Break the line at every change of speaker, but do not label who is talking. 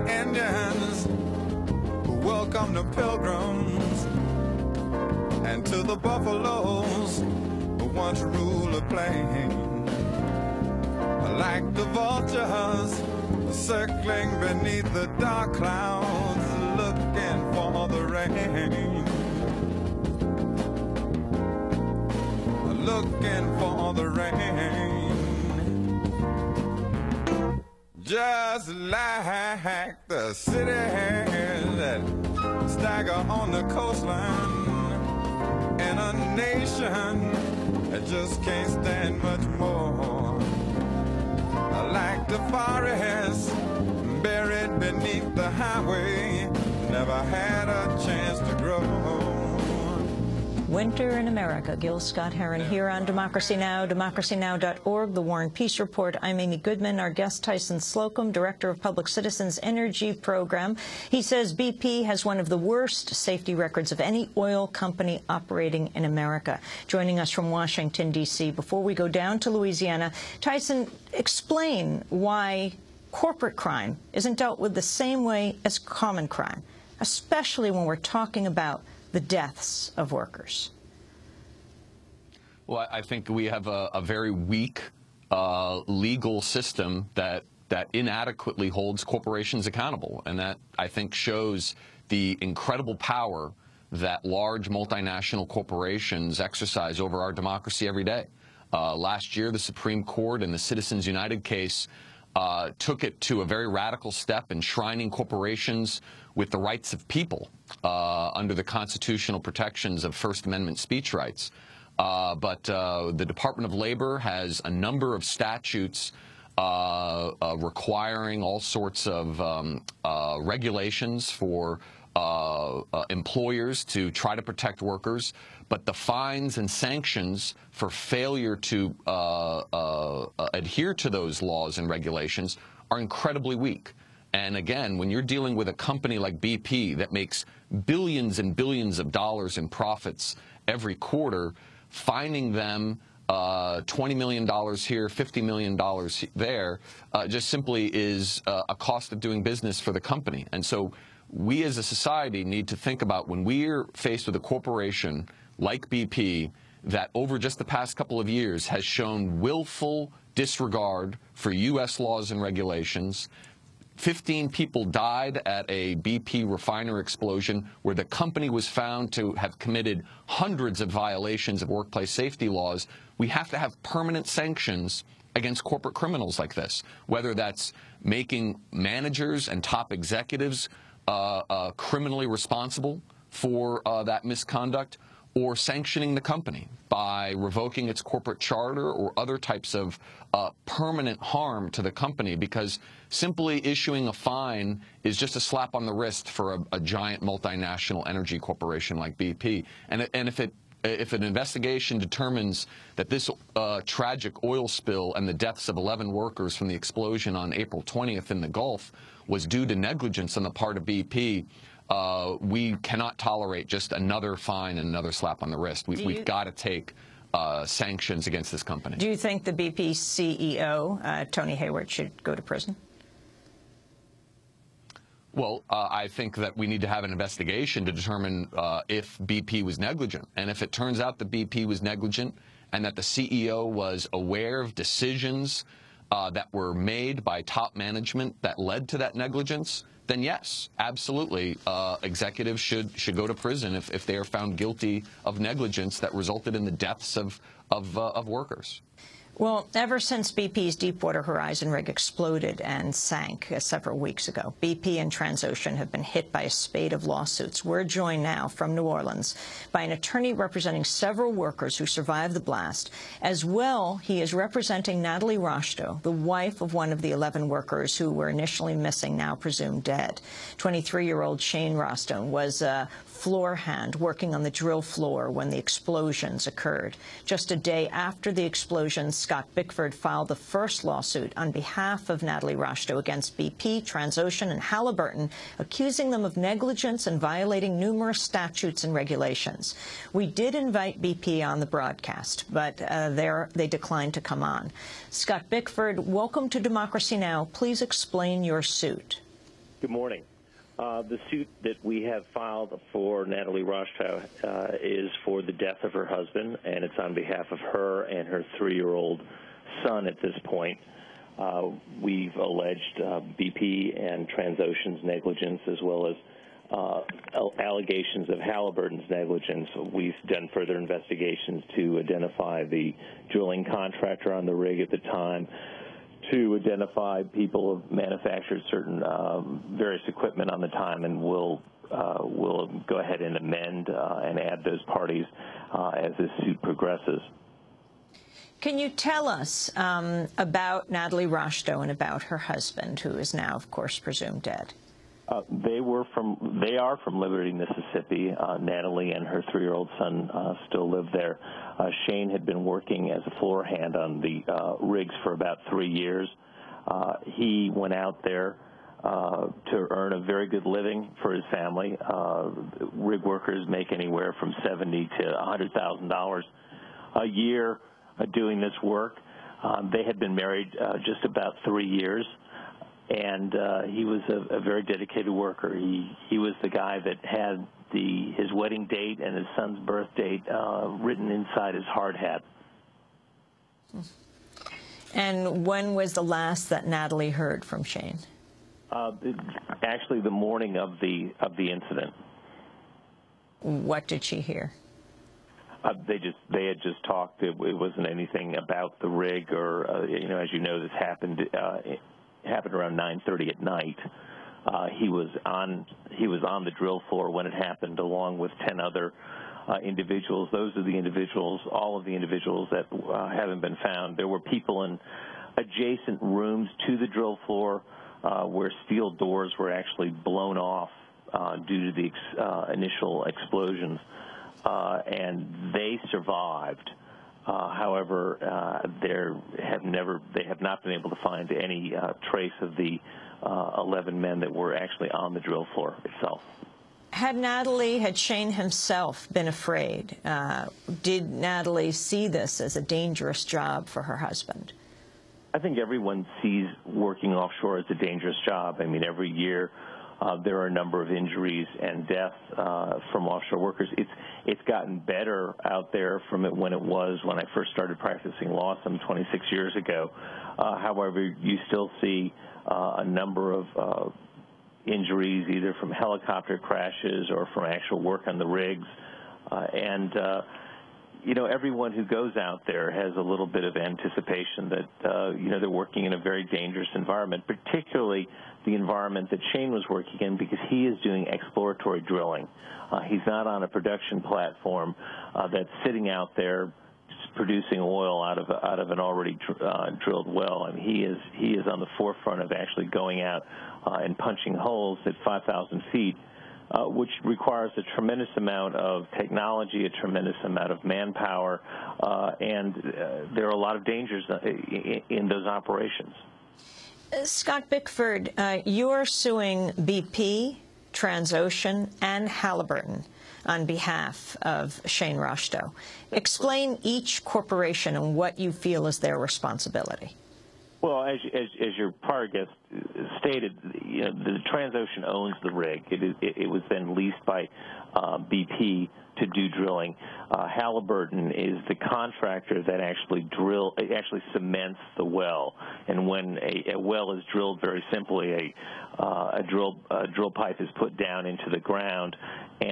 Indians who welcome the pilgrims, and to the buffaloes who once ruled the plain. Like the vultures circling beneath the dark clouds, looking for the rain, looking for the rain. Just like the cities that stagger on the coastline, in a nation that just can't stand much more. Like the forest buried beneath the highway, never had a chance to grow.
Winter in America. Gil Scott-Heron here on Democracy Now!, democracynow.org, The War and Peace Report. I'm Amy Goodman. Our guest, Tyson Slocum, Director of Public Citizens Energy Program. He says BP has one of the worst safety records of any oil company operating in America. Joining us from Washington, D.C. Before we go down to Louisiana, Tyson, explain why corporate crime isn't dealt with the same way as common crime, especially when we're talking about the deaths of workers.
Well, I think we have a very weak legal system that inadequately holds corporations accountable, and that, I think, shows the incredible power that large multinational corporations exercise over our democracy every day. Last year, the Supreme Court in the Citizens United case took it to a very radical step, enshrining corporations with the rights of people under the constitutional protections of First Amendment speech rights. But the Department of Labor has a number of statutes requiring all sorts of regulations for employers to try to protect workers, but the fines and sanctions for failure to adhere to those laws and regulations are incredibly weak. And again, when you're dealing with a company like BP that makes billions and billions of dollars in profits every quarter, fining them $20 million here, $50 million there, just simply is a cost of doing business for the company. And so we as a society need to think about, when we're faced with a corporation like BP that over just the past couple of years has shown willful disregard for U.S. laws and regulations. 15 people died at a BP refiner explosion where the company was found to have committed hundreds of violations of workplace safety laws. We have to have permanent sanctions against corporate criminals like this, whether that's making managers and top executives criminally responsible for that misconduct, or sanctioning the company by revoking its corporate charter or other types of permanent harm to the company, because simply issuing a fine is just a slap on the wrist for a giant multinational energy corporation like BP. And if an investigation determines that this tragic oil spill and the deaths of 11 workers from the explosion on April 20th in the Gulf was due to negligence on the part of BP, we cannot tolerate just another fine and another slap on the wrist. We've got to take sanctions against this company. Do
you think the BP CEO, Tony Hayward, should go to prison?
Well, I think that we need to have an investigation to determine if BP was negligent. And if it turns out that BP was negligent and that the CEO was aware of decisions that were made by top management that led to that negligence, then yes, absolutely, executives should go to prison if they are found guilty of negligence that resulted in the deaths of workers.
Well, ever since BP's Deepwater Horizon rig exploded and sank several weeks ago, BP and Transocean have been hit by a spate of lawsuits. We're joined now from New Orleans by an attorney representing several workers who survived the blast. As well, he is representing Natalie Rostow, the wife of one of the 11 workers who were initially missing, now presumed dead. 23-year-old Shane Rostow was a floor hand working on the drill floor when the explosions occurred. Just a day after the explosions, Scott Bickford filed the first lawsuit on behalf of Natalie Rostow against BP, Transocean, and Halliburton, accusing them of negligence and violating numerous statutes and regulations. We did invite BP on the broadcast, but they declined to come on. Scott Bickford, welcome to Democracy Now! Please explain your suit.
Good morning. The suit that we have filed for Natalie Rostow is for the death of her husband, and it's on behalf of her and her 3-year-old son at this point. We've alleged BP and Transocean's negligence, as well as allegations of Halliburton's negligence. We've done further investigations to identify the drilling contractor on the rig at the time, to identify people who manufactured certain various equipment on the time, and we'll go ahead and amend and add those parties as this suit progresses.
Can you tell us about Natalie Rostow and about her husband, who is now, of course, presumed dead?
They are from Liberty, Mississippi. Natalie and her 3-year-old son still live there. Shane had been working as a floor hand on the rigs for about 3 years. He went out there to earn a very good living for his family. Rig workers make anywhere from $70,000 to $100,000 a year doing this work. They had been married just about 3 years. And he was a very dedicated worker. He was the guy that had his wedding date and his son's birth date written inside his hard hat.
And when was the last that Natalie heard from Shane?
Actually, the morning of the incident.
What did she hear?
They had just talked. It wasn't anything about the rig, or as you know, this happened around 9:30 at night. He was on the drill floor when it happened, along with 10 other individuals. Those are the individuals, all of the individuals that haven't been found. There were people in adjacent rooms to the drill floor where steel doors were actually blown off due to the initial explosions, and they survived. However, they have not been able to find any trace of the 11 men that were actually on the drill floor itself.
Had Shane himself been afraid? Did Natalie see this as a dangerous job for her husband?
I think everyone sees working offshore as a dangerous job. I mean, every year there are a number of injuries and deaths from offshore workers. It's gotten better out there from when I first started practicing law some 26 years ago. However, you still see a number of injuries, either from helicopter crashes or from actual work on the rigs. Everyone who goes out there has a little bit of anticipation that, they're working in a very dangerous environment, particularly the environment that Shane was working in, because he is doing exploratory drilling. He's not on a production platform that's sitting out there producing oil out of an already drilled well. I mean, he is on the forefront of actually going out and punching holes at 5,000 feet. Which requires a tremendous amount of technology, a tremendous amount of manpower, and there are a lot of dangers in those operations.
Scott Bickford, you're suing BP, Transocean, and Halliburton on behalf of Shane Rostow. Explain each corporation and what you feel is their responsibility.
Well, as your prior guest stated, the Transocean owns the rig. It was then leased by BP to do drilling. Halliburton is the contractor that actually cements the well. And when a well is drilled, very simply, a drill pipe is put down into the ground, and